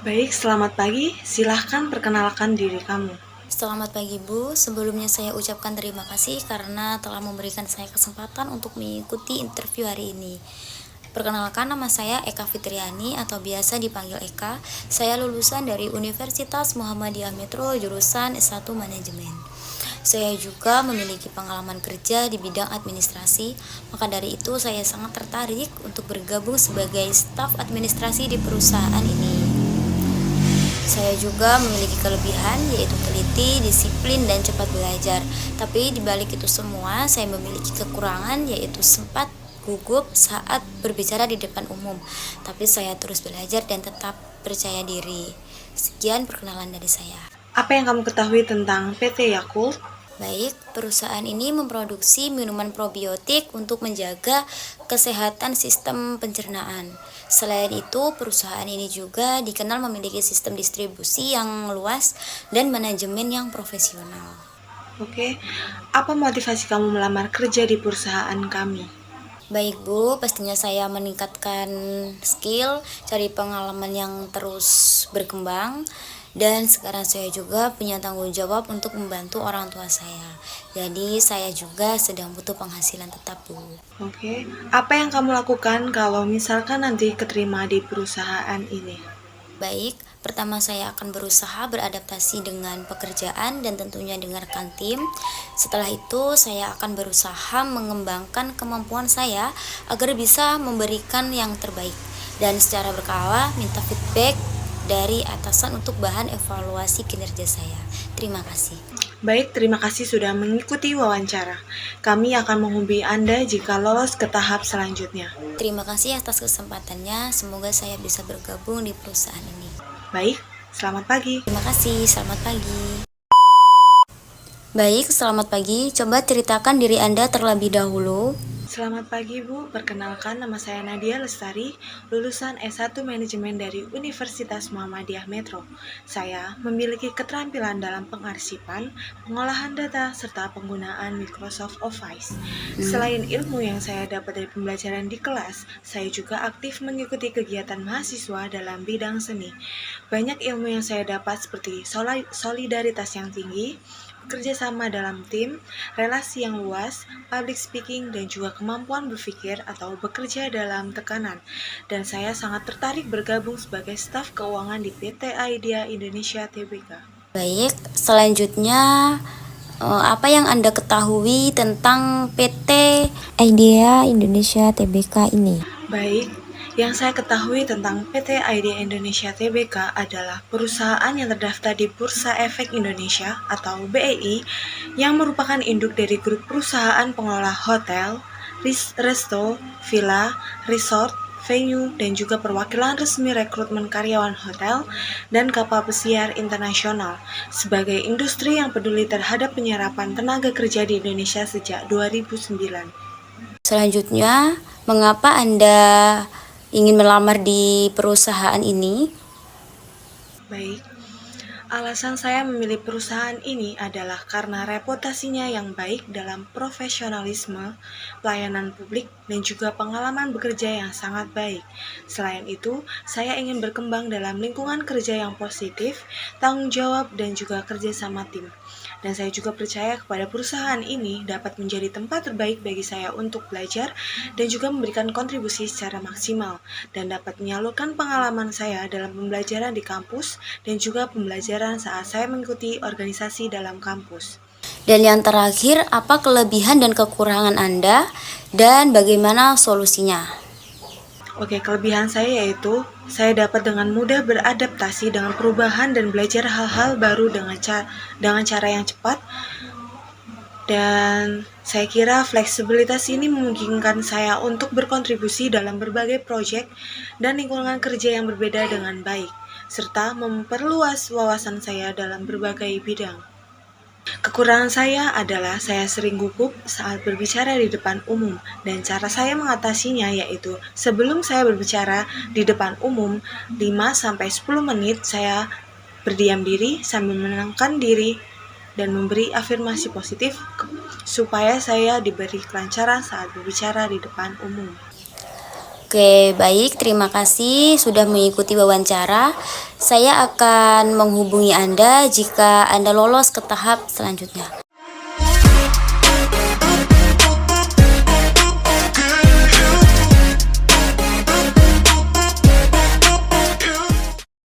Baik, selamat pagi. Silahkan perkenalkan diri kamu. Selamat pagi Bu, sebelumnya saya ucapkan terima kasih karena telah memberikan saya kesempatan untuk mengikuti interview hari ini. Perkenalkan, nama saya Eka Fitriani atau biasa dipanggil Eka. Saya lulusan dari Universitas Muhammadiyah Metro jurusan S1 Manajemen. Saya juga memiliki pengalaman kerja di bidang administrasi, maka dari itu saya sangat tertarik untuk bergabung sebagai staf administrasi di perusahaan ini. Saya juga memiliki kelebihan yaitu teliti, disiplin, dan cepat belajar. Tapi di balik itu semua, saya memiliki kekurangan yaitu sempat gugup saat berbicara di depan umum. Tapi saya terus belajar dan tetap percaya diri. Sekian perkenalan dari saya. Apa yang kamu ketahui tentang PT Yakult? Baik, perusahaan ini memproduksi minuman probiotik untuk menjaga kesehatan sistem pencernaan. Selain itu, perusahaan ini juga dikenal memiliki sistem distribusi yang luas dan manajemen yang profesional. Oke, apa motivasi kamu melamar kerja di perusahaan kami? Baik Bu, pastinya saya meningkatkan skill, cari pengalaman yang terus berkembang, dan sekarang saya juga punya tanggung jawab untuk membantu orang tua saya. Jadi saya juga sedang butuh penghasilan tetap Bu. Oke, apa yang kamu lakukan kalau misalkan nanti keterima di perusahaan ini? Baik, pertama saya akan berusaha beradaptasi dengan pekerjaan dan tentunya dengan rekan tim. Setelah itu saya akan berusaha mengembangkan kemampuan saya agar bisa memberikan yang terbaik. Dan secara berkala minta feedback dari atasan untuk bahan evaluasi kinerja saya. Terima kasih. Baik, terima kasih sudah mengikuti wawancara. Kami akan menghubungi Anda jika lolos ke tahap selanjutnya. Terima kasih atas kesempatannya. Semoga saya bisa bergabung di perusahaan ini. Baik, selamat pagi. Terima kasih, selamat pagi. Baik, selamat pagi. Coba ceritakan diri Anda terlebih dahulu. Selamat pagi Bu, perkenalkan nama saya Nadia Lestari, lulusan S1 Manajemen dari Universitas Muhammadiyah Metro. Saya memiliki keterampilan dalam pengarsipan, pengolahan data, serta penggunaan Microsoft Office. Selain ilmu yang saya dapat dari pembelajaran di kelas, saya juga aktif mengikuti kegiatan mahasiswa dalam bidang seni. Banyak ilmu yang saya dapat seperti solidaritas yang tinggi, kerjasama dalam tim, relasi yang luas, public speaking, dan juga kemampuan berpikir atau bekerja dalam tekanan. Dan saya sangat tertarik bergabung sebagai staf keuangan di PT Idea Indonesia Tbk. Baik, selanjutnya apa yang Anda ketahui tentang PT Idea Indonesia Tbk ini? Baik, yang saya ketahui tentang PT Idea Indonesia Tbk adalah perusahaan yang terdaftar di Bursa Efek Indonesia atau BEI yang merupakan induk dari grup perusahaan pengelola hotel, resto, villa, resort, venue, dan juga perwakilan resmi rekrutmen karyawan hotel dan kapal pesiar internasional sebagai industri yang peduli terhadap penyerapan tenaga kerja di Indonesia sejak 2009. Selanjutnya, mengapa Anda ingin melamar di perusahaan ini? Baik, alasan saya memilih perusahaan ini adalah karena reputasinya yang baik dalam profesionalisme, pelayanan publik, dan juga pengalaman bekerja yang sangat baik. Selain itu, saya ingin berkembang dalam lingkungan kerja yang positif, tanggung jawab, dan juga kerja sama tim. Dan saya juga percaya kepada perusahaan ini dapat menjadi tempat terbaik bagi saya untuk belajar dan juga memberikan kontribusi secara maksimal dan dapat menyalurkan pengalaman saya dalam pembelajaran di kampus dan juga pembelajaran saat saya mengikuti organisasi dalam kampus. Dan yang terakhir, apa kelebihan dan kekurangan Anda dan bagaimana solusinya? Oke, kelebihan saya yaitu saya dapat dengan mudah beradaptasi dengan perubahan dan belajar hal-hal baru dengan cara yang cepat. Dan saya kira fleksibilitas ini memungkinkan saya untuk berkontribusi dalam berbagai proyek dan lingkungan kerja yang berbeda dengan baik, serta memperluas wawasan saya dalam berbagai bidang. Kekurangan saya adalah saya sering gugup saat berbicara di depan umum dan cara saya mengatasinya yaitu sebelum saya berbicara di depan umum 5-10 menit saya berdiam diri sambil menenangkan diri dan memberi afirmasi positif supaya saya diberi kelancaran saat berbicara di depan umum. Oke, baik. Terima kasih sudah mengikuti wawancara. Saya akan menghubungi Anda jika Anda lolos ke tahap selanjutnya.